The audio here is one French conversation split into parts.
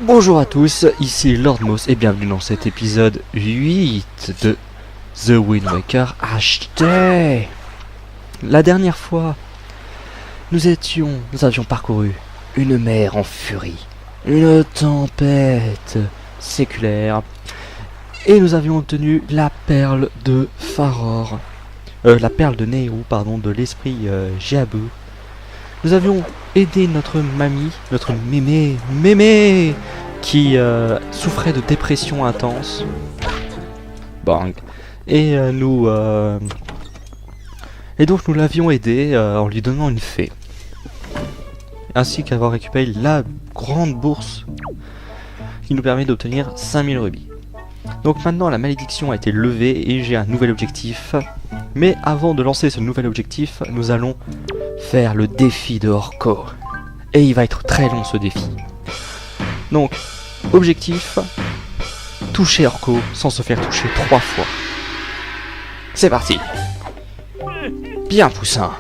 Bonjour à tous, ici Lord Moss et bienvenue dans cet épisode 8 de The Wind Waker HD. La dernière fois, nous avions parcouru une mer en furie, une tempête séculaire, et nous avions obtenu la perle de Faror, la perle de Nehru, de l'esprit Jiabu. Nous avions aidé notre mamie, notre mémé, qui souffrait de dépression intense. Bang. Et donc nous l'avions aidé en lui donnant une fée. Ainsi qu'avoir récupéré la grande bourse qui nous permet d'obtenir 5000 rubis. Donc maintenant la malédiction a été levée et j'ai un nouvel objectif. Mais avant de lancer ce nouvel objectif, nous allons faire le défi de Orko. Et il va être très long ce défi. Donc, objectif, toucher Orko sans se faire toucher 3 fois. C'est parti. Bien Poussin.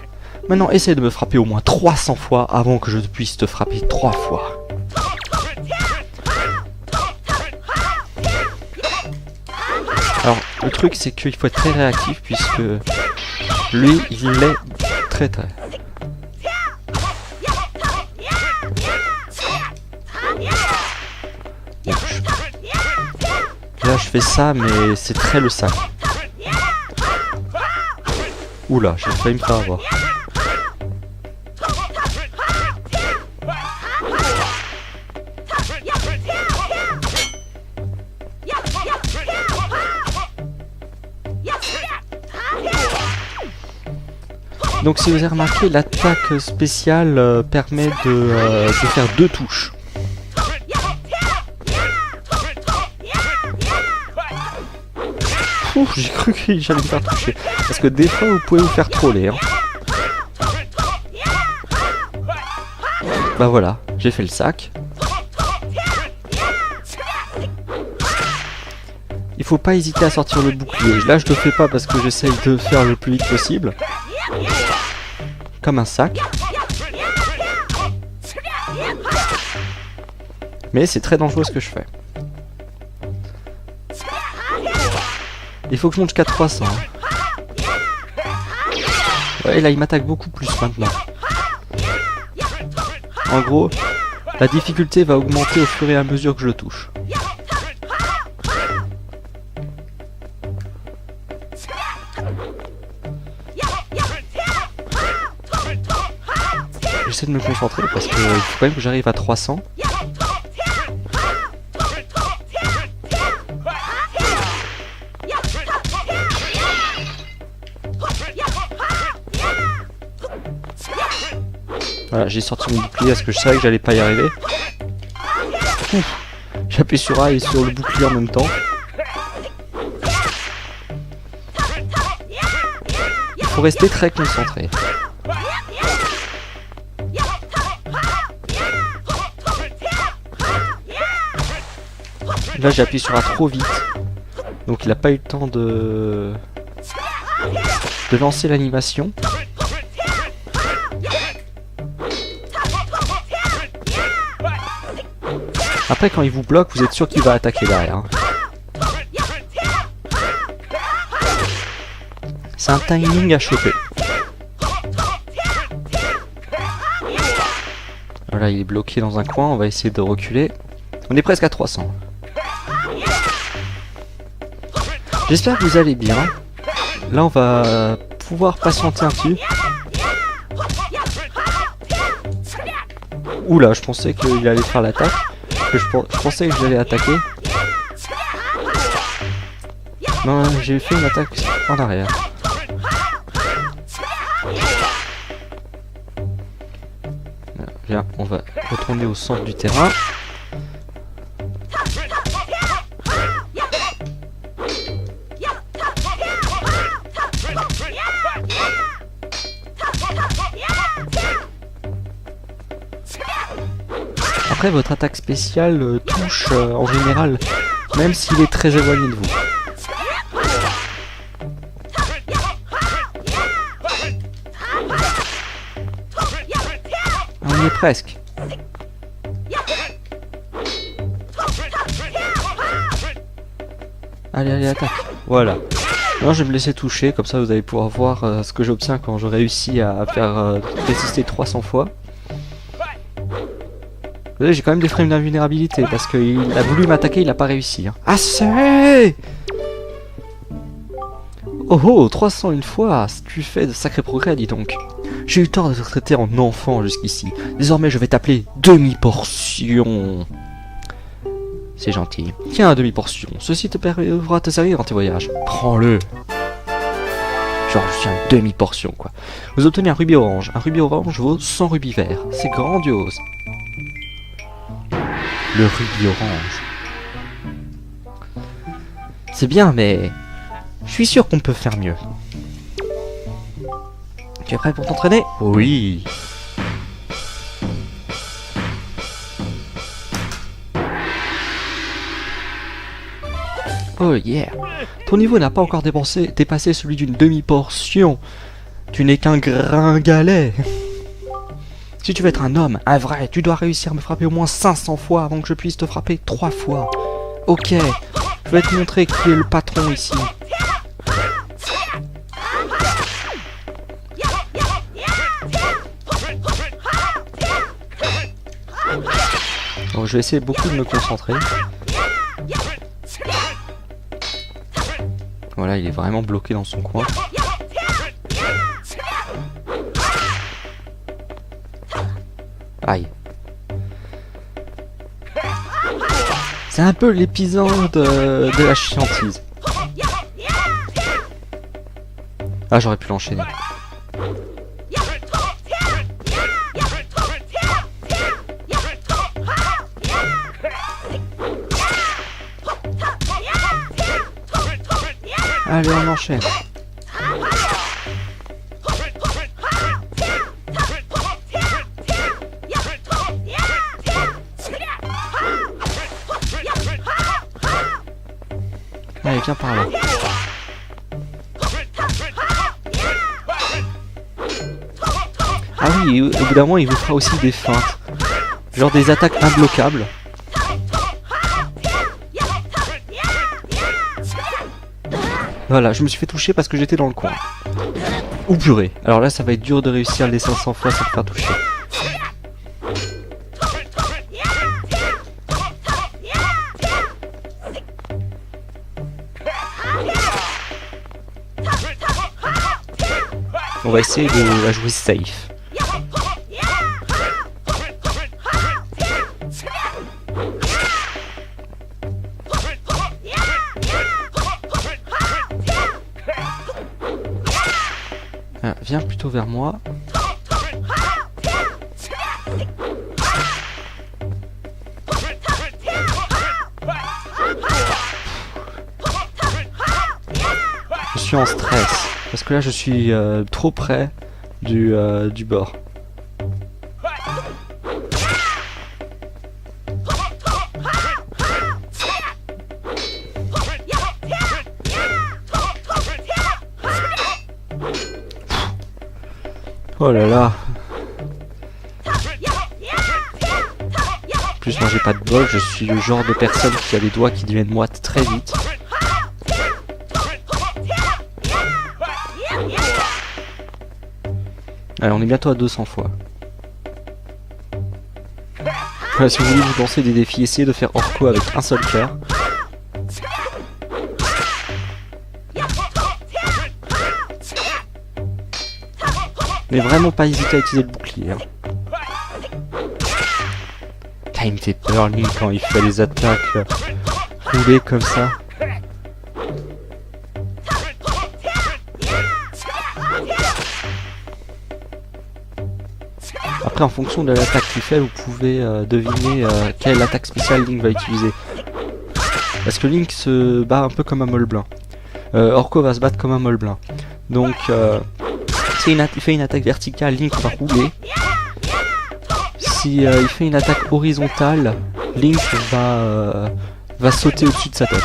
Maintenant essaie de me frapper au moins 300 fois avant que je puisse te frapper 3 fois. Alors, le truc c'est qu'il faut être très réactif puisque lui, il l'est très. Là je fais ça mais c'est très le sac. Oula, j'ai failli me faire avoir. Donc si vous avez remarqué, l'attaque spéciale permet de faire 2 touches. Ouf, j'ai cru que j'allais me faire toucher. Parce que des fois vous pouvez vous faire troller. Hein. Bah voilà, j'ai fait le sac. Il faut pas hésiter à sortir le bouclier. Là je le fais pas parce que j'essaye de faire le plus vite possible. Comme un sac. Mais c'est très dangereux ce que je fais. Il faut que je monte jusqu'à 300. Ouais, là il m'attaque beaucoup plus maintenant. En gros, la difficulté va augmenter au fur et à mesure que je le touche. J'essaie de me concentrer parce qu'il faut quand même que j'arrive à 300. Voilà, j'ai sorti mon bouclier parce que je savais que j'allais pas y arriver. J'appuie sur A et sur le bouclier en même temps. Il faut rester très concentré. Là j'appuie sur A trop vite. Donc il n'a pas eu le temps de lancer l'animation. Après quand il vous bloque, vous êtes sûr qu'il va attaquer derrière. C'est un timing à choper. Voilà, il est bloqué dans un coin, on va essayer de reculer. On est presque à 300. J'espère que vous allez bien. Là on va pouvoir patienter un petit. Oula, je pensais qu'il allait faire l'attaque. Je pensais que j'allais attaquer. Non, j'ai fait une attaque en arrière. Bien, on va retourner au centre du terrain. Après, votre attaque spéciale touche en général, même s'il est très éloigné de vous. On y est presque. Allez, allez, attaque. Voilà. Non, je vais me laisser toucher, comme ça vous allez pouvoir voir ce que j'obtiens quand je réussis à faire résister 300 fois. Vous voyez, j'ai quand même des frames d'invulnérabilité, parce qu'il a voulu m'attaquer, il a pas réussi. Hein. Assez! Oh oh, 301 fois, tu fais de sacrés progrès, dis donc. J'ai eu tort de te traiter en enfant jusqu'ici. Désormais, je vais t'appeler demi-portion. C'est gentil. Tiens, demi-portion. Ceci te permettra de te servir dans tes voyages. Prends-le. Genre, je suis un demi-portion, quoi. Vous obtenez un rubis orange. Un rubis orange vaut 100 rubis verts. C'est grandiose. Le rubis orange. C'est bien, mais... je suis sûr qu'on peut faire mieux. Tu es prêt pour t'entraîner? Oui. Oh yeah. Ton niveau n'a pas encore dépassé celui d'une demi-portion. Tu n'es qu'un gringalet. Si tu veux être un homme, un vrai, tu dois réussir à me frapper au moins 500 fois avant que je puisse te frapper 3 fois. Ok. Je vais te montrer qui est le patron ici. Bon, je vais essayer beaucoup de me concentrer. Voilà, il est vraiment bloqué dans son coin. Aïe. C'est un peu l'épisode de la chiantise. Ah, j'aurais pu l'enchaîner. Allez, on enchaîne. Allez, viens par là. Ah oui, au bout d'un moment, il vous fera aussi des feintes. Genre des attaques imbloquables. Voilà, je me suis fait toucher parce que j'étais dans le coin. Ouh purée. Alors là, ça va être dur de réussir les 500 fois sans me faire toucher. On va essayer de la jouer safe. Viens plutôt vers moi. Je suis en stress. Parce que là je suis trop près du bord. Oh là là. En plus moi j'ai pas de bol, je suis le genre de personne qui a les doigts qui deviennent moites très vite. Allez, on est bientôt à 200 fois. Voilà, si vous voulez vous lancer des défis, essayez de faire Orko avec un seul cœur. Mais vraiment pas hésiter à utiliser le bouclier. Hein. Il me fait peur Link quand il fait les attaques roulées comme ça. Après en fonction de l'attaque qu'il fait, vous pouvez deviner quelle attaque spéciale Link va utiliser. Parce que Link se bat un peu comme un Moleblin. Orko va se battre comme un Moleblin. Donc il fait une attaque verticale, Link va rouler. Si il fait une attaque horizontale, Link va sauter au-dessus de sa tête.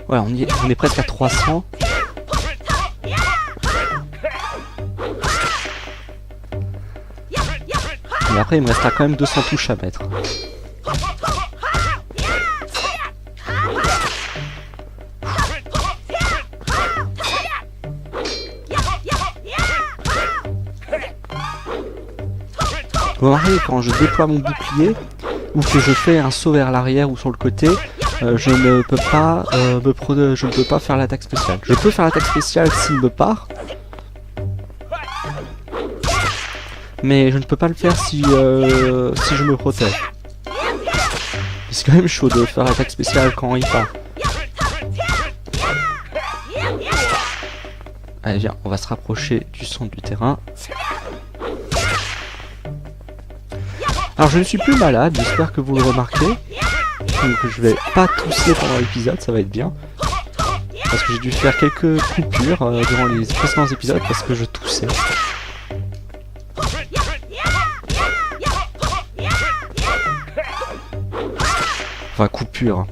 Voilà, on est presque à 300. Mais après, il me restera quand même 200 touches à mettre. Vous remarquez, quand je déploie mon bouclier, ou que je fais un saut vers l'arrière ou sur le côté, je ne peux pas je ne peux pas faire l'attaque spéciale. Je peux faire l'attaque spéciale s'il me part, mais je ne peux pas le faire si je me protège. C'est quand même chaud de faire l'attaque spéciale quand il part. Allez viens, on va se rapprocher du centre du terrain. Alors je ne suis plus malade, j'espère que vous le remarquez. Donc je vais pas tousser pendant l'épisode, ça va être bien. Parce que j'ai dû faire quelques coupures durant les précédents épisodes parce que je toussais. Enfin coupure.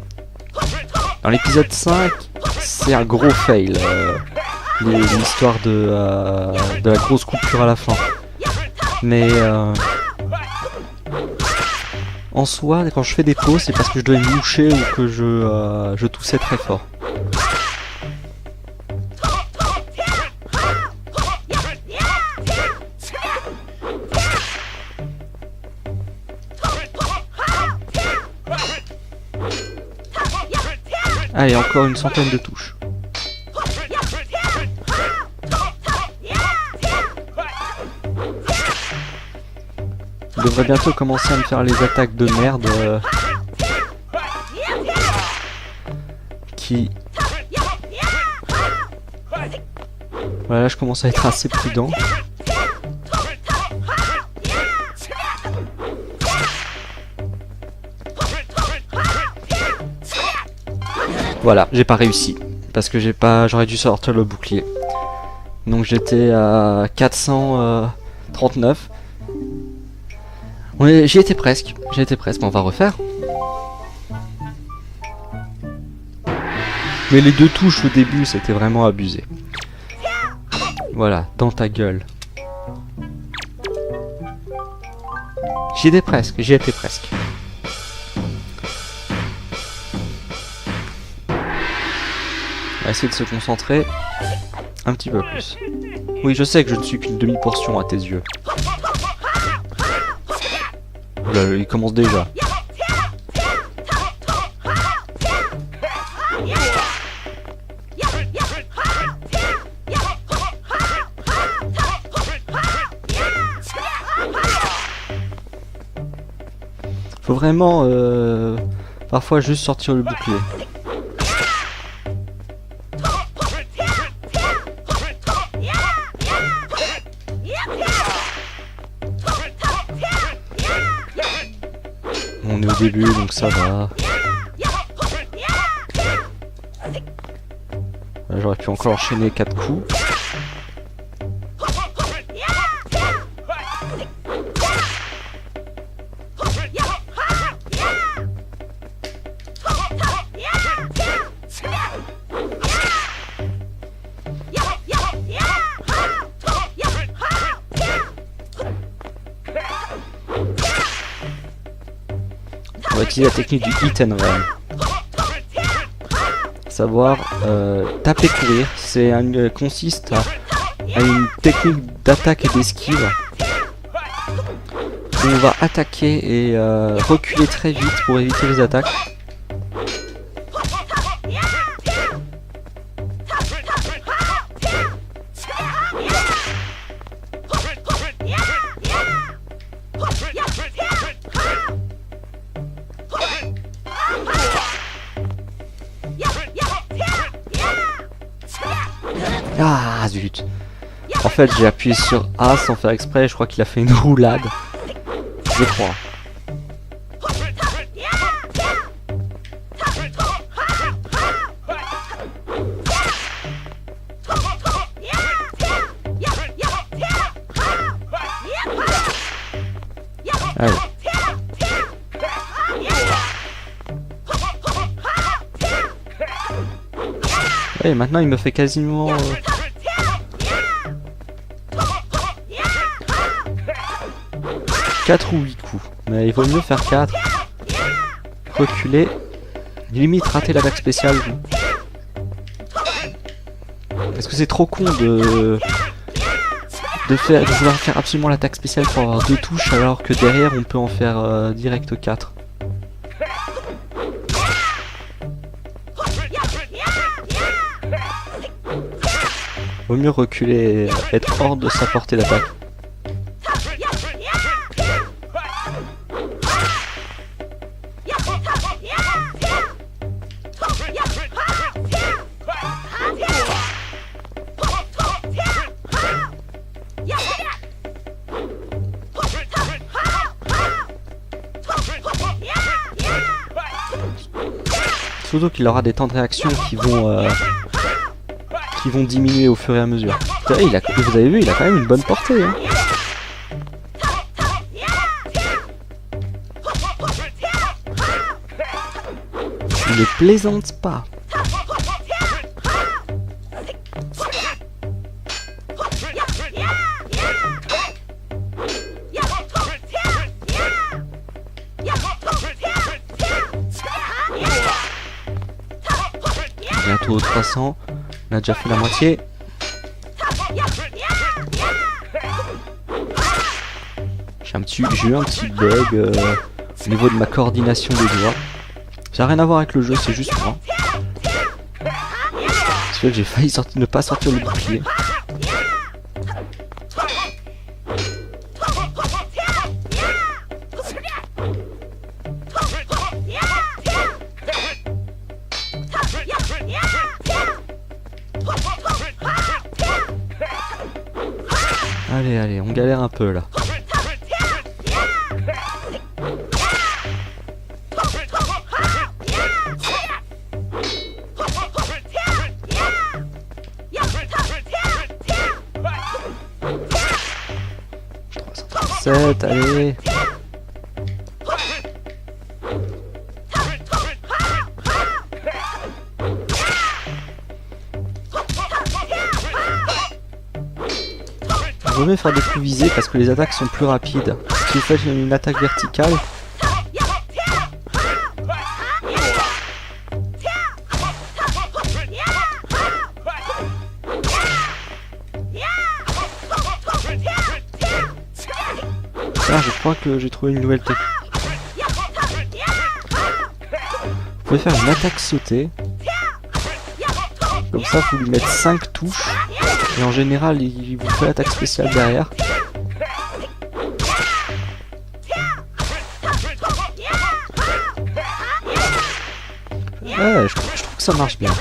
Dans l'épisode 5, c'est un gros fail. L'histoire de la grosse coupure à la fin. Mais en soi, quand je fais des pauses, c'est parce que je dois me moucher ou que je toussais très fort. Allez, encore une centaine de touches. Je devrais bientôt commencer à me faire les attaques de merde qui... Voilà, là je commence à être assez prudent. Voilà, j'ai pas réussi parce que j'aurais dû sortir le bouclier. Donc j'étais à 439. J'y étais presque, mais on va refaire. Mais les deux touches au début, c'était vraiment abusé. Voilà, dans ta gueule. J'y étais presque. On va essayer de se concentrer un petit peu plus. Oui, je sais que je ne suis qu'une demi-portion à tes yeux. Oula, il commence déjà. Faut vraiment parfois juste sortir le bouclier. On est au début donc ça va. J'aurais pu encore enchaîner 4 coups. On va utiliser la technique du hit and run. Savoir taper courir, consiste à une technique d'attaque et d'esquive. On va attaquer et reculer très vite pour éviter les attaques. Ah zut. En fait j'ai appuyé sur A sans faire exprès, je crois qu'il a fait une roulade. Je crois. Allez. Ouais, maintenant il me fait quasiment... 4 ou 8 coups. Mais il vaut mieux faire 4. Reculer. Limite rater l'attaque spéciale. Parce que c'est trop con de vouloir faire absolument l'attaque spéciale pour avoir 2 touches alors que derrière on peut en faire direct 4. Vaut mieux reculer et être hors de sa portée d'attaque. Surtout qu'il aura des temps de réaction qui vont diminuer au fur et à mesure. Vous avez vu, il a quand même une bonne portée. Hein. Il ne plaisante pas. Bientôt 300. On a déjà fait la moitié. J'ai eu un petit bug au niveau de ma coordination des doigts. Ça n'a rien à voir avec le jeu, c'est juste moi. Parce que j'ai failli ne pas sortir le bouclier. Allez, on galère un peu là. Allez. Vaut mieux faire des coups visés parce que les attaques sont plus rapides. Si vous faites une attaque verticale, je crois que j'ai trouvé une nouvelle technique. Vous pouvez faire une attaque sautée. Comme ça, vous lui mettez 5 touches. Et en général, il vous fait l'attaque spéciale derrière. Ouais, je trouve que ça marche bien.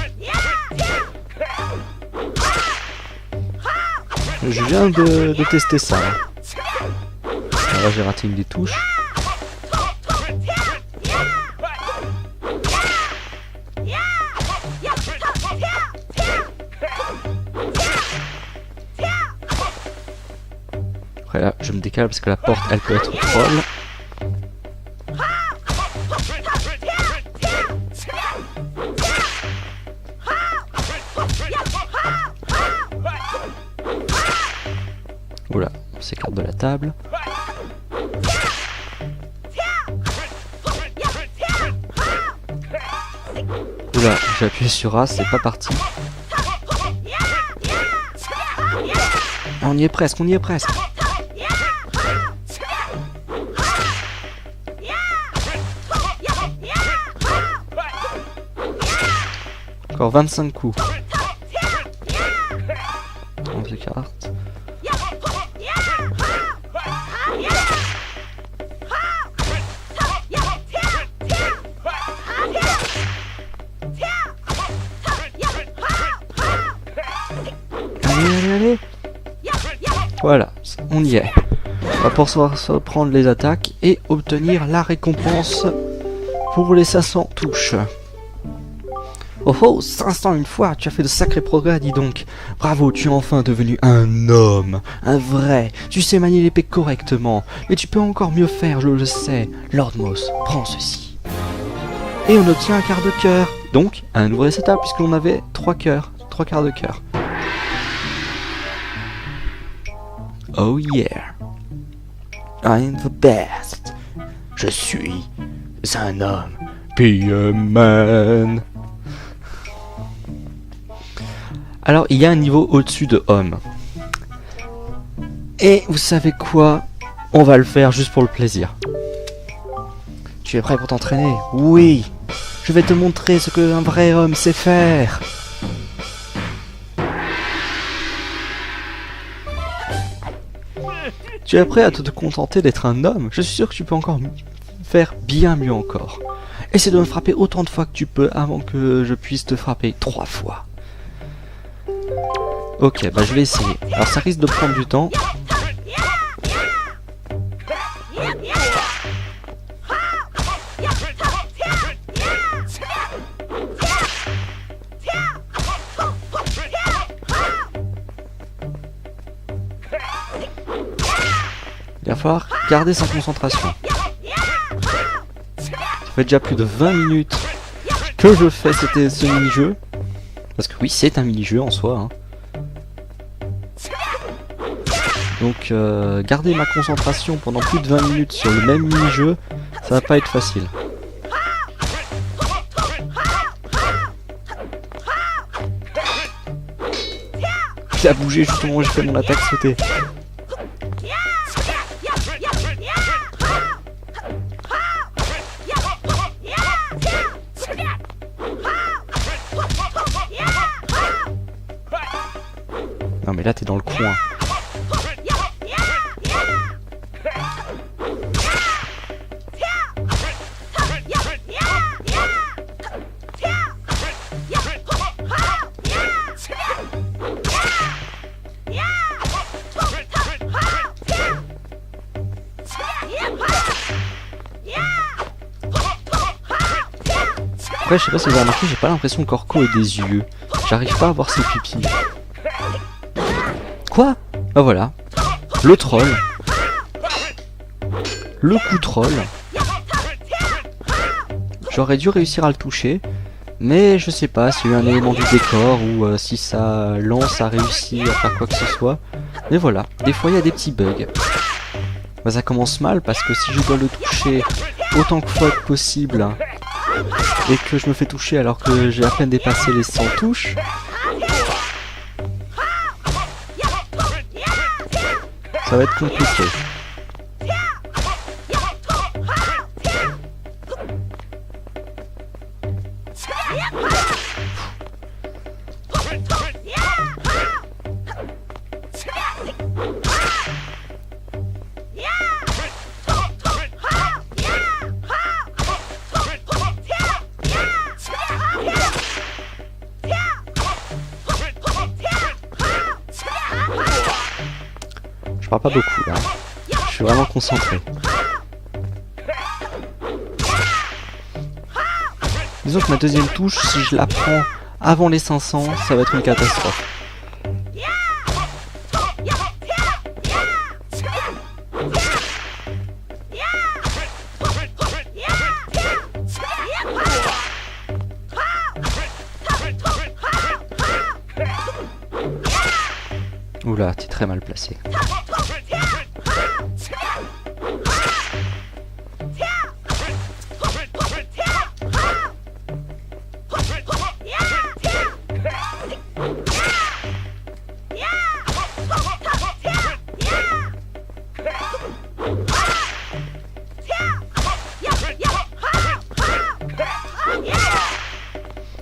Je viens de tester ça. Là, j'ai raté une des touches. Après là, je me décale parce que la porte, elle peut être troll. Oula, on s'écarte de la table. Oula, j'ai appuyé sur A, c'est pas parti. On y est presque, on y est presque. Encore 25 coups. On s'écarte. Allez. Voilà, on y est. On va pouvoir reprendre les attaques et obtenir la récompense pour les 500 touches. Oh, 500 une fois, tu as fait de sacrés progrès, dis donc. Bravo, tu es enfin devenu un homme, un vrai. Tu sais manier l'épée correctement, mais tu peux encore mieux faire, je le sais. Lord Moss, prends ceci. Et on obtient un quart de cœur. Donc, un nouveau setup puisqu'on avait 3 cœurs, 3 quarts de cœur. Oh yeah. I'm the best. Je suis un homme. Be a man. Alors, il y a un niveau au-dessus de homme. Et vous savez quoi? On va le faire juste pour le plaisir. Tu es prêt pour t'entraîner? Oui. Je vais te montrer ce qu'un vrai homme sait faire. Tu es prêt à te contenter d'être un homme? Je suis sûr que tu peux encore faire bien mieux encore. Essaie de me frapper autant de fois que tu peux avant que je puisse te frapper 3 fois. Ok, bah je vais essayer. Alors ça risque de prendre du temps. Il va falloir garder sa concentration. Ça fait déjà plus de 20 minutes que je fais ce mini-jeu. Parce que oui, c'est un mini-jeu en soi. Hein. Donc garder ma concentration pendant plus de 20 minutes sur le même mini-jeu, ça va pas être facile. Il a bougé juste au moment où j'ai fait mon attaque sautée. Non mais là t'es dans le coin. Après je sais pas si vous avez remarqué, j'ai pas l'impression qu'Orko ait des yeux. J'arrive pas à voir ses pupilles. Quoi? Bah voilà. Le troll. Le coup troll. J'aurais dû réussir à le toucher. Mais je sais pas s'il y a eu un élément du décor ou si sa lance a réussi à faire quoi que ce soit. Mais voilà, des fois il y a des petits bugs. Bah, ça commence mal parce que si je dois le toucher autant de fois que possible et que je me fais toucher alors que j'ai à peine dépassé les 100 touches, ça va être compliqué. Je parle pas beaucoup là. Je suis vraiment concentré. Disons que ma deuxième touche, si je la prends avant les 500, ça va être une catastrophe. Oula, t'es très mal placé.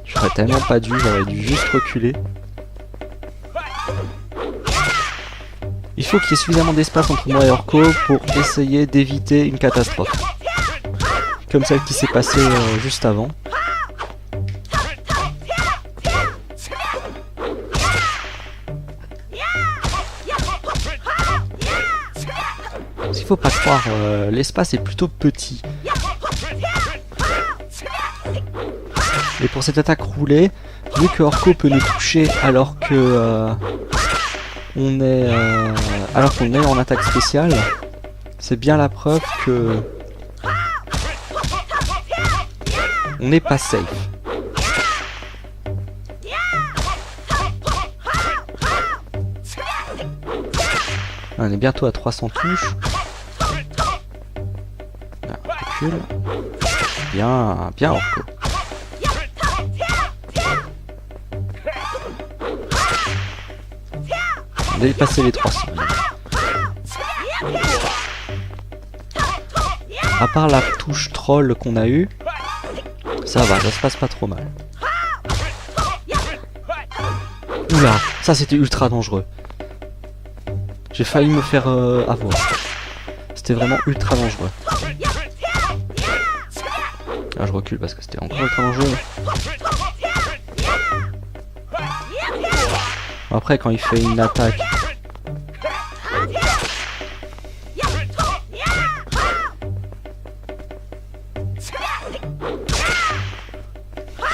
J'aurais tellement pas dû, j'aurais dû juste reculer. Il faut qu'il y ait suffisamment d'espace entre moi et Orko pour essayer d'éviter une catastrophe. Comme celle qui s'est passée juste avant. Parce qu'il faut pas croire, l'espace est plutôt petit. Et pour cette attaque roulée, vu que Orko peut nous toucher alors que on est en attaque spéciale, c'est bien la preuve que on n'est pas safe. On est bientôt à 300 touches. recule. Bien, bien Orko. On a dépassé les 300. À part la touche troll qu'on a eue, ça va, ça se passe pas trop mal. Oula, ça c'était ultra dangereux. J'ai failli me faire avoir. C'était vraiment ultra dangereux. Là je recule parce que c'était encore ultra dangereux. Après quand il fait une attaque...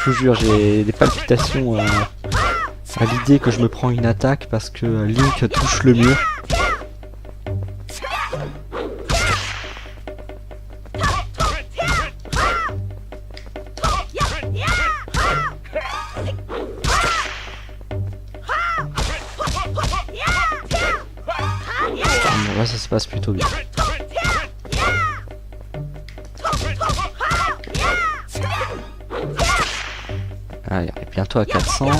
Je vous jure, j'ai des palpitations à l'idée que je me prends une attaque parce que Link touche le mur. Bon, là ça se passe plutôt bien. Ah, il est bientôt à 400.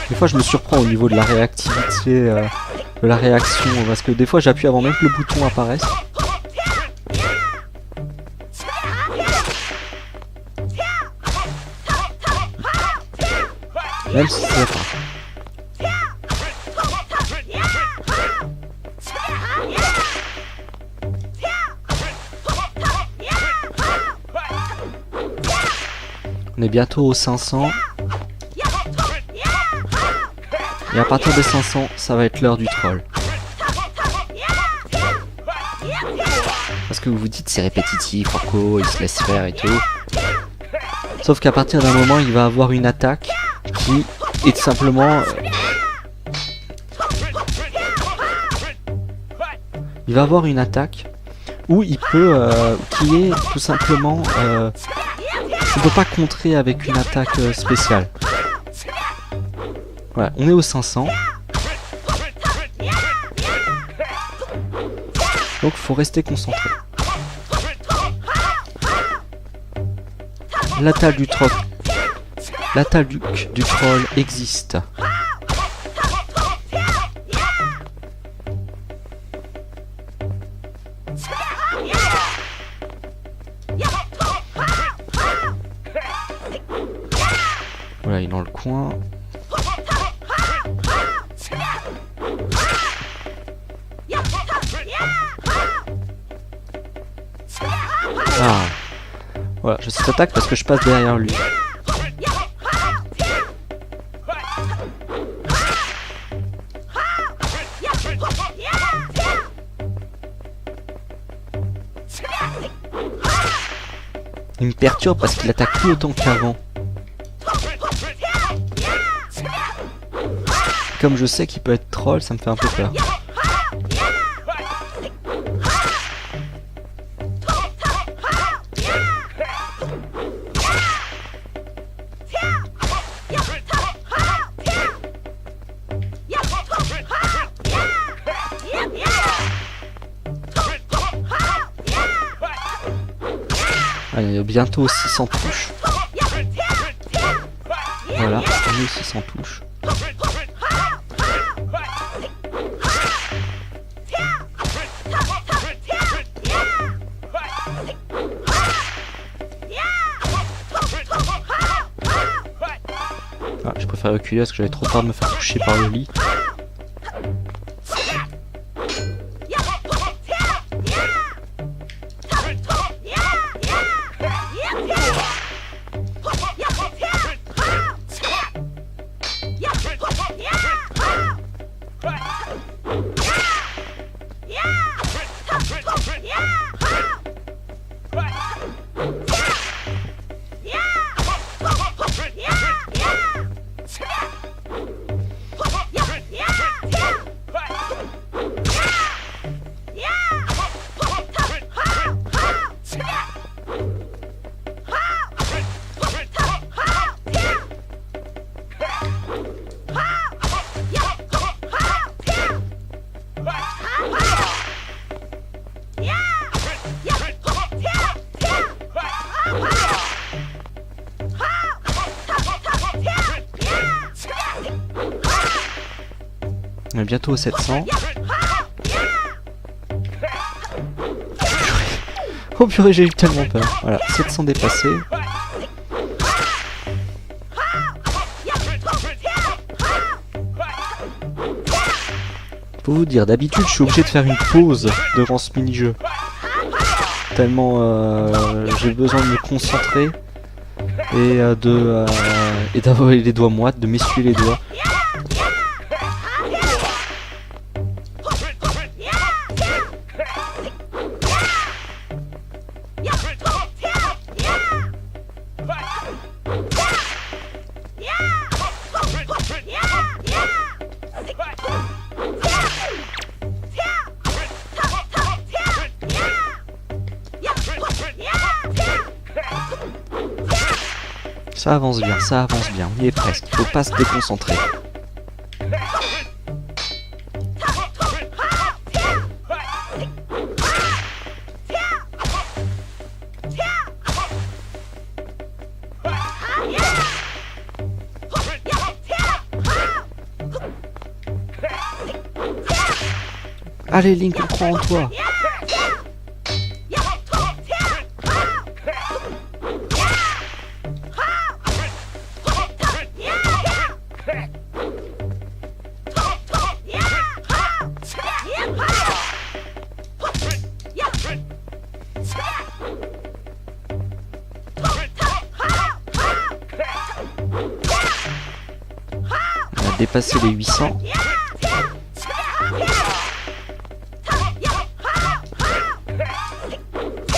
Des fois je me surprends au niveau de la réactivité, de la réaction, parce que des fois j'appuie avant même que le bouton apparaisse. Même si c'est pas. On est bientôt aux 500. Et à partir des 500, ça va être l'heure du troll. Parce que vous vous dites c'est répétitif, Orko, il se laisse faire et tout. Sauf qu'à partir d'un moment, il va avoir une attaque qui est tout simplement... il va avoir une attaque où il peut... qui est tout simplement... on ne peut pas contrer avec une attaque spéciale. Voilà, on est aux 500. Donc faut rester concentré. L'attaque du troll. L'attaque du troll existe. Voilà, il est dans le coin. Ah. Voilà, je cette attaque parce que je passe derrière lui. Il me perturbe parce qu'il attaque plus autant qu'avant. Comme je sais qu'il peut être troll, ça me fait un peu peur. Allez, bientôt 600 touches. Voilà, on est 600 touches. Ah, je préfère reculer parce que j'avais trop peur de me faire toucher par le lit. On est bientôt aux 700. Oh purée, j'ai eu tellement peur. Voilà, 700 dépassés. Pour vous dire, d'habitude je suis obligé de faire une pause devant ce mini-jeu. Tellement j'ai besoin de me concentrer et d'avoir les doigts moites, de m'essuyer les doigts. Ça avance bien, on y est presque, il faut pas se déconcentrer. Allez Link, on croit en toi. On a dépassé les 800.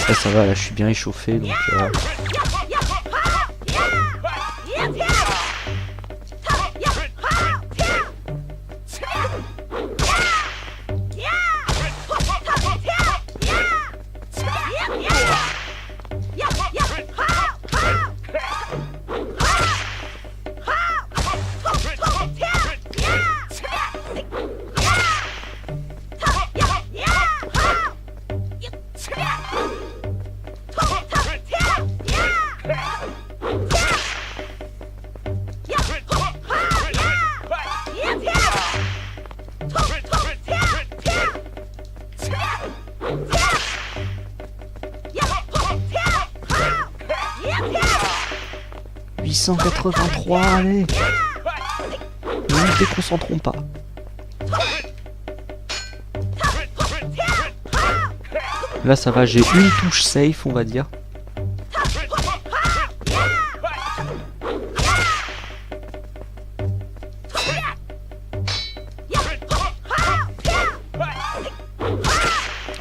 Là ça va, là je suis bien échauffé donc « 883, allez. Ne nous déconcentrons pas. Là ça va, j'ai une touche safe on va dire.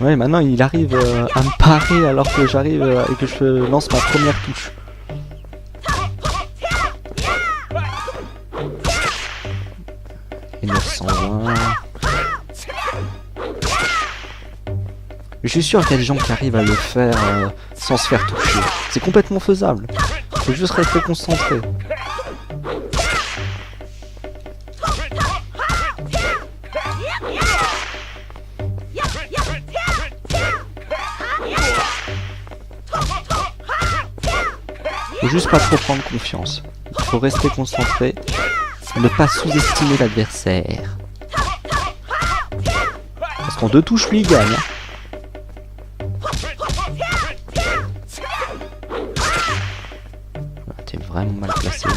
Ouais, maintenant il arrive à me parer alors que j'arrive et que je lance ma première touche. Et 920. Je suis sûr qu'il y a des gens qui arrivent à le faire sans se faire toucher. C'est complètement faisable. Faut juste rester concentré. Faut juste pas trop prendre confiance. Il faut rester concentré. Ne pas sous-estimer l'adversaire. Parce qu'en 2 touches, lui, il gagne. T'es vraiment mal placé.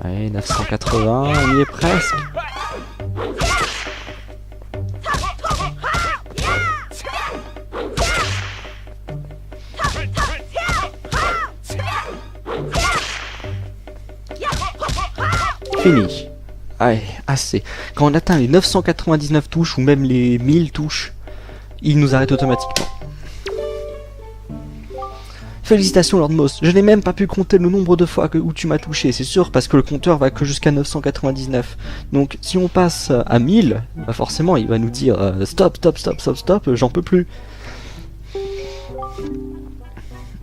Allez, 980, on y est presque. Fini. Allez, assez. Quand on atteint les 999 touches ou même les 1000 touches, il nous arrête automatiquement. Félicitations Lord Moss, je n'ai même pas pu compter le nombre de fois où tu m'as touché, c'est sûr, parce que le compteur va que jusqu'à 999. Donc si on passe à 1000, bah forcément il va nous dire stop, stop, stop, stop, stop, j'en peux plus.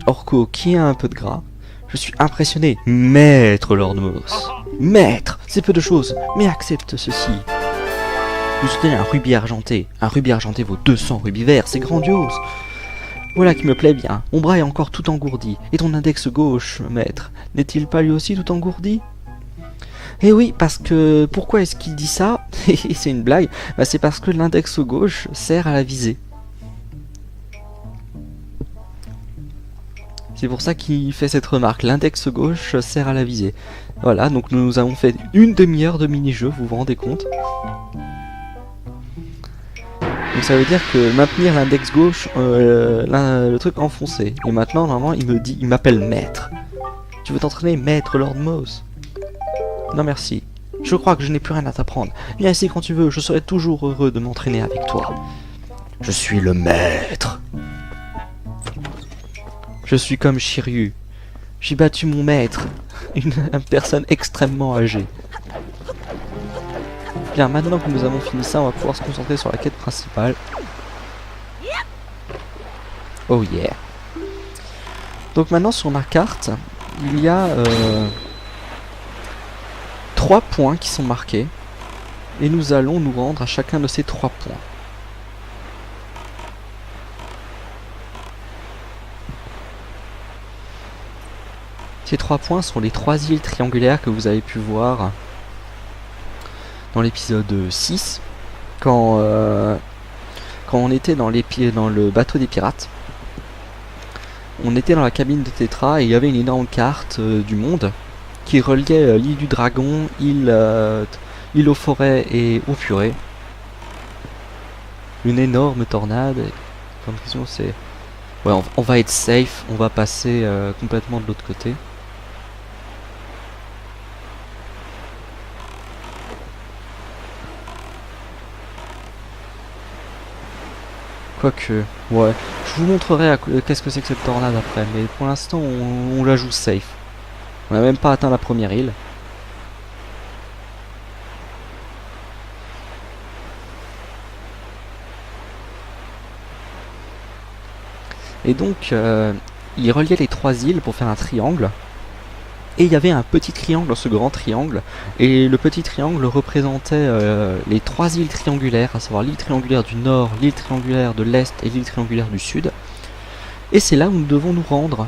Orko, qui a un peu de gras. Je suis impressionné, maître Lord Moss. Maître, c'est peu de choses, mais accepte ceci. Vous obtenez un rubis argenté. Un rubis argenté vaut 200 rubis verts, c'est grandiose. Voilà qui me plaît bien. Mon bras est encore tout engourdi. Et ton index gauche, maître, n'est-il pas lui aussi tout engourdi? Et oui, parce que... Pourquoi est-ce qu'il dit ça? C'est une blague. Bah, c'est parce que l'index gauche sert à la visée. C'est pour ça qu'il fait cette remarque. L'index gauche sert à la visée. Voilà, donc nous avons fait une demi-heure de mini-jeu, vous vous rendez compte? Donc ça veut dire que maintenir l'index gauche, le truc enfoncé. Et maintenant, normalement, il m'appelle maître. Tu veux t'entraîner, maître Lord Moss? Non merci. Je crois que je n'ai plus rien à t'apprendre. Viens ici quand tu veux, je serai toujours heureux de m'entraîner avec toi. Je suis le maître. Je suis comme Shiryu. J'ai battu mon maître. Une personne extrêmement âgée. Bien, maintenant que nous avons fini ça, on va pouvoir se concentrer sur la quête principale. Oh yeah. Donc maintenant sur ma carte, il y a 3 points qui sont marqués. Et nous allons nous rendre à chacun de ces 3 points. Ces 3 points sont les 3 îles triangulaires que vous avez pu voir dans l'épisode 6, quand on était dans le bateau des pirates. On était dans la cabine de Tetra et il y avait une énorme carte du monde qui reliait l'île du dragon, île aux forêts et aux furets. Une énorme tornade. Comme question c'est... Ouais, on va être safe, on va passer complètement de l'autre côté. Quoique, ouais, je vous montrerai qu'est-ce que c'est que cette tornade après, mais pour l'instant on la joue safe. On n'a même pas atteint la première île. Et donc, il reliait les 3 îles pour faire un triangle. Et il y avait un petit triangle dans ce grand triangle. Et le petit triangle représentait les 3 îles triangulaires, à savoir l'île triangulaire du nord, l'île triangulaire de l'est et l'île triangulaire du sud. Et c'est là où nous devons nous rendre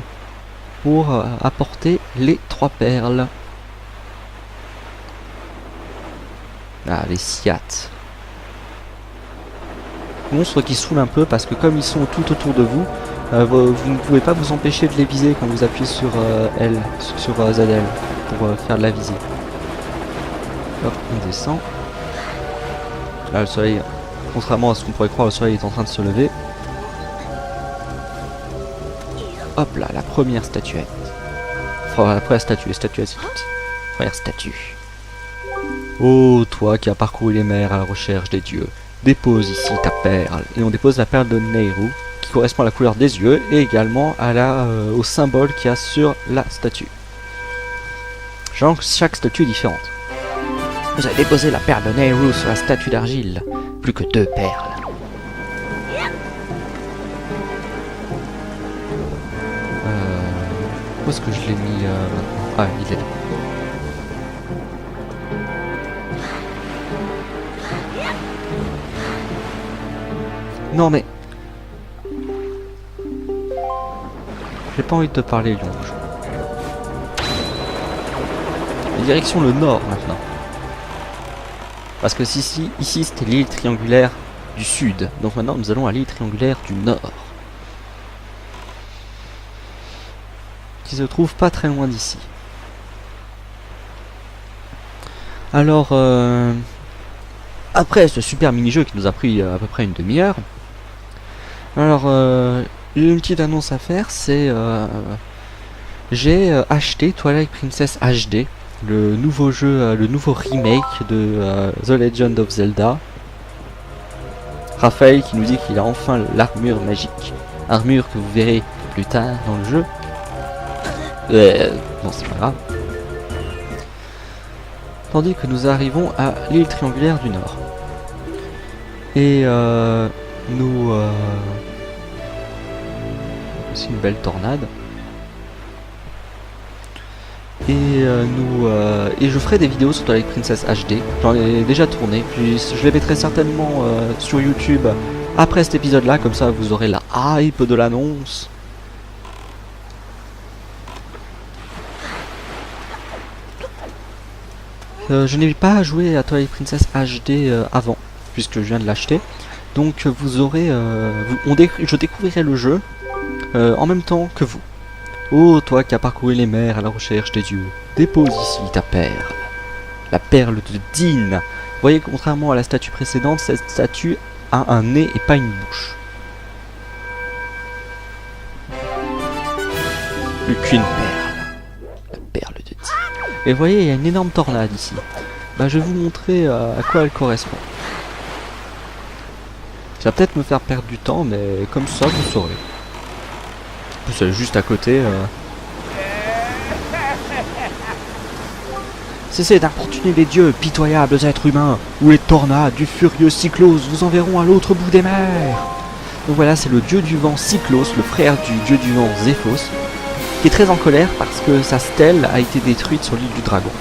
pour apporter les 3 perles. Ah, les Siats. Monstres qui saoulent un peu parce que comme ils sont tout autour de vous, vous ne pouvez pas vous empêcher de les viser quand vous appuyez sur L, sur ZL pour faire de la visée. Hop, on descend. Là le soleil, contrairement à ce qu'on pourrait croire, le soleil est en train de se lever. Hop là, la première statuette. Enfin, la première statue, les statuettes c'est toutes. Première statue. Oh, toi qui as parcouru les mers à la recherche des dieux, dépose ici ta perle. Et on dépose la perle de Nehru, qui correspond à la couleur des yeux, et également à au symbole qu'il y a sur la statue. Genre, chaque statue est différente. Vous avez déposé la perle de Nehru sur la statue d'argile. Plus que 2 perles. Où est-ce que je l'ai mis Ah, il est là. Non mais... J'ai pas envie de te parler, Lion Rouge. Direction le nord maintenant. Parce que ici c'était l'île triangulaire du sud. Donc maintenant nous allons à l'île triangulaire du nord. Qui se trouve pas très loin d'ici. Alors, après ce super mini-jeu qui nous a pris à peu près une demi-heure, alors une petite annonce à faire, c'est j'ai acheté Twilight Princess HD, le nouveau jeu, le nouveau remake de The Legend of Zelda. Raphaël qui nous dit qu'il a enfin l'armure magique, armure que vous verrez plus tard dans le jeu. Non, c'est pas grave. Tandis que nous arrivons à l'île triangulaire du Nord. Et aussi une belle tornade. Et et je ferai des vidéos sur Twilight Princess HD. J'en ai déjà tourné, puis je les mettrai certainement sur YouTube après cet épisode là, comme ça vous aurez la hype de l'annonce. Je n'ai pas joué à Twilight Princess HD avant, puisque je viens de l'acheter. Donc vous aurez... je découvrirai le jeu en même temps que vous. Oh, toi qui as parcouru les mers à la recherche des dieux, dépose ici ta perle. La perle de Din. Vous voyez, contrairement à la statue précédente, cette statue a un nez et pas une bouche. Plus qu'une perle. La perle de Din. Et vous voyez, il y a une énorme tornade ici. Bah, je vais vous montrer à quoi elle correspond. Ça va peut-être me faire perdre du temps, mais comme ça, vous saurez. En plus, elle est juste à côté. Cessez d'importuner les dieux, pitoyables êtres humains, ou les tornades du furieux Cyclos vous enverront à l'autre bout des mers. Donc voilà, c'est le dieu du vent Cyclos, le frère du dieu du vent Zéphos, qui est très en colère parce que sa stèle a été détruite sur l'île du dragon.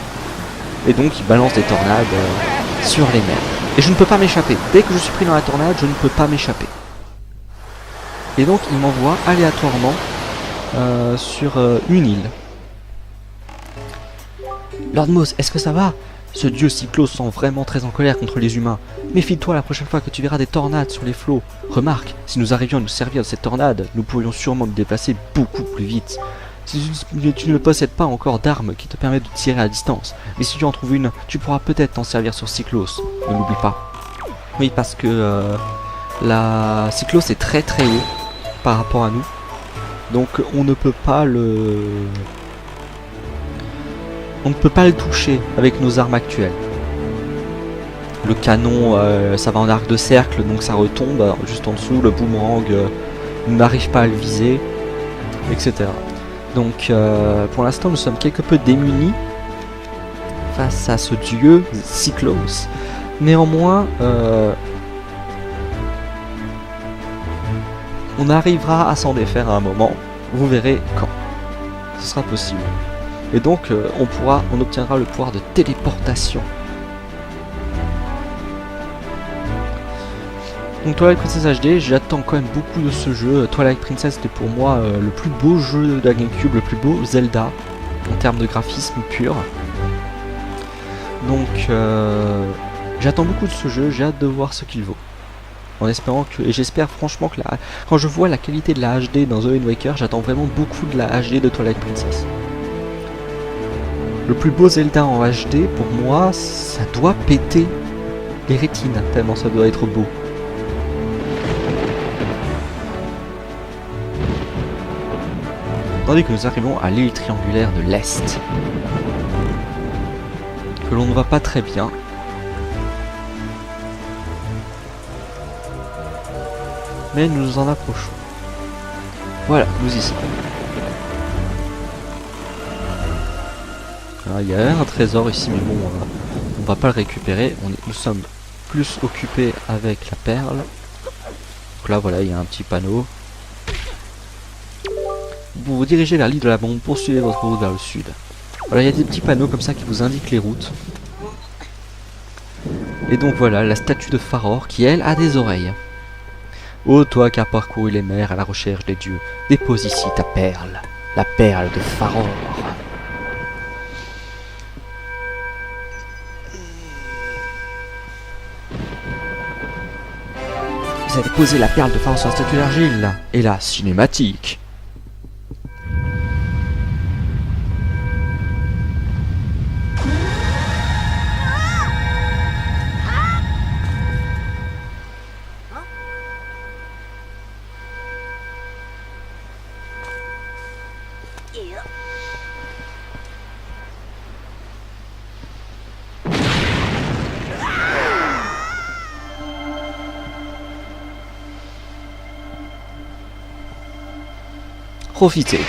Et donc il balance des tornades sur les mers. Et je ne peux pas m'échapper. Dès que je suis pris dans la tornade, je ne peux pas m'échapper. Et donc il m'envoie aléatoirement sur une île. Lord Moss, est-ce que ça va? Ce dieu Cyclos semble vraiment très en colère contre les humains. Méfie-toi la prochaine fois que tu verras des tornades sur les flots. Remarque, si nous arrivions à nous servir de cette tornade, nous pourrions sûrement nous déplacer beaucoup plus vite. Si tu ne possèdes pas encore d'armes qui te permettent de tirer à distance, mais si tu en trouves une, tu pourras peut-être t'en servir sur Cyclos. Ne l'oublie pas. Oui, parce que la Cyclos est très très haut par rapport à nous. Donc on ne peut pas le... On ne peut pas le toucher avec nos armes actuelles. Le canon, ça va en arc de cercle, donc ça retombe juste en dessous. Le boomerang n'arrive pas à le viser, etc. Donc pour l'instant, nous sommes quelque peu démunis face à ce dieu Cyclos. Néanmoins, on arrivera à s'en défaire à un moment. Vous verrez quand. Ce sera possible. Et donc on obtiendra le pouvoir de téléportation. Donc Twilight Princess HD, j'attends quand même beaucoup de ce jeu. Twilight Princess était pour moi le plus beau jeu de la GameCube, le plus beau Zelda en termes de graphisme pur. Donc j'attends beaucoup de ce jeu, j'ai hâte de voir ce qu'il vaut. En espérant que, et j'espère franchement que quand je vois la qualité de la HD dans The Wind Waker, j'attends vraiment beaucoup de la HD de Twilight Princess. Le plus beau Zelda en HD, pour moi, ça doit péter les rétines, tellement ça doit être beau. Tandis que nous arrivons à l'île triangulaire de l'Est, que l'on ne voit pas très bien. Mais nous nous en approchons. Voilà, nous y sommes. Il y a un trésor ici, mais bon, on va pas le récupérer. Nous sommes plus occupés avec la perle. Donc là, voilà, il y a un petit panneau. Vous vous dirigez vers l'île de la bombe, poursuivez votre route vers le sud. Voilà, il y a des petits panneaux comme ça qui vous indiquent les routes. Et donc voilà, la statue de Faror qui, elle, a des oreilles. Ô toi qui as parcouru les mers à la recherche des dieux, dépose ici ta perle, la perle de Faror. Vous avez posé la perle de Faror sur la statue d'argile, et la cinématique. Profitez.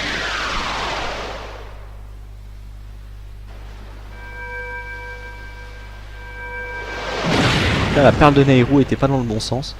Là, la perle de Nehru était pas dans le bon sens.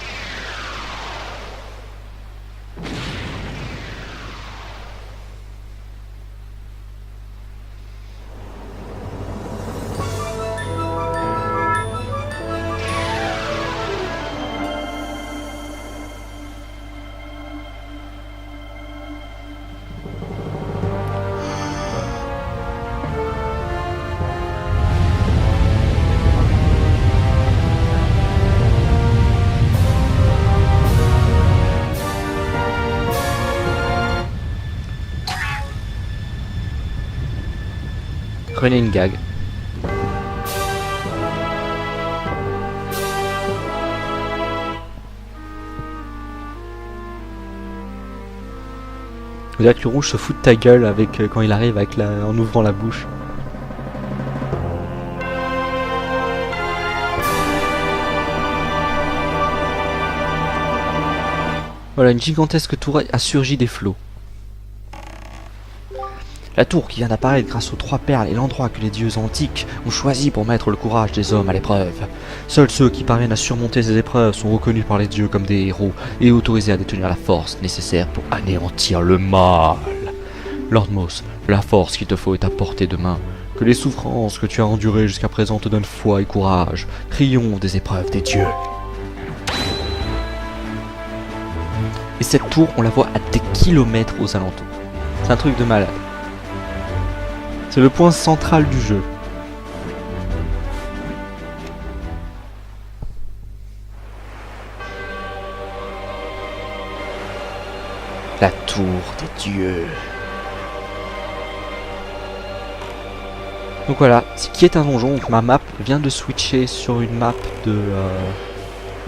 Prenez une gag. Vous dirait que le rouge se fout de ta gueule avec quand il arrive avec en ouvrant la bouche. Voilà, une gigantesque tour a surgi des flots. La tour qui vient d'apparaître grâce aux 3 perles est l'endroit que les dieux antiques ont choisi pour mettre le courage des hommes à l'épreuve. Seuls ceux qui parviennent à surmonter ces épreuves sont reconnus par les dieux comme des héros et autorisés à détenir la force nécessaire pour anéantir le mal. Lord Moss, la force qu'il te faut est à portée de main. Que les souffrances que tu as endurées jusqu'à présent te donnent foi et courage. Triomphe des épreuves des dieux. Et cette tour, on la voit à des kilomètres aux alentours. C'est un truc de malade. C'est le point central du jeu. La tour des dieux. Donc voilà, ce qui est un donjon, donc ma map vient de switcher sur une map de...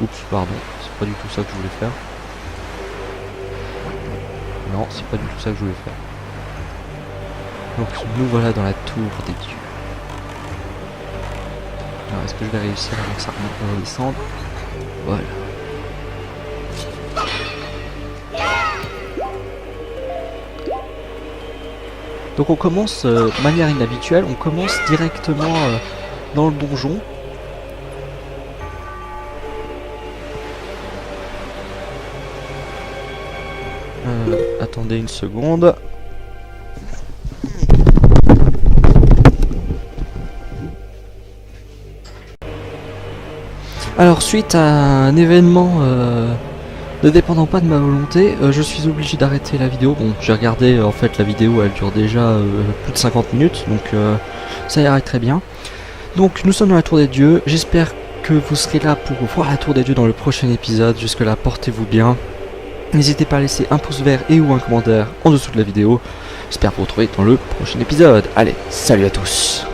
Oups, pardon, c'est pas du tout ça que je voulais faire. Non, c'est pas du tout ça que je voulais faire. Donc nous voilà dans la tour des dieux. Alors est-ce que je vais réussir avant que ça redescende? Voilà. Donc on commence de manière inhabituelle, on commence directement dans le donjon. Attendez une seconde. Alors suite à un événement ne dépendant pas de ma volonté, je suis obligé d'arrêter la vidéo. Bon, j'ai regardé, en fait la vidéo elle dure déjà plus de 50 minutes, donc ça ira très bien. Donc nous sommes dans la tour des dieux, j'espère que vous serez là pour voir la tour des dieux dans le prochain épisode. Jusque là, portez-vous bien. N'hésitez pas à laisser un pouce vert et ou un commentaire en dessous de la vidéo. J'espère vous retrouver dans le prochain épisode. Allez, salut à tous.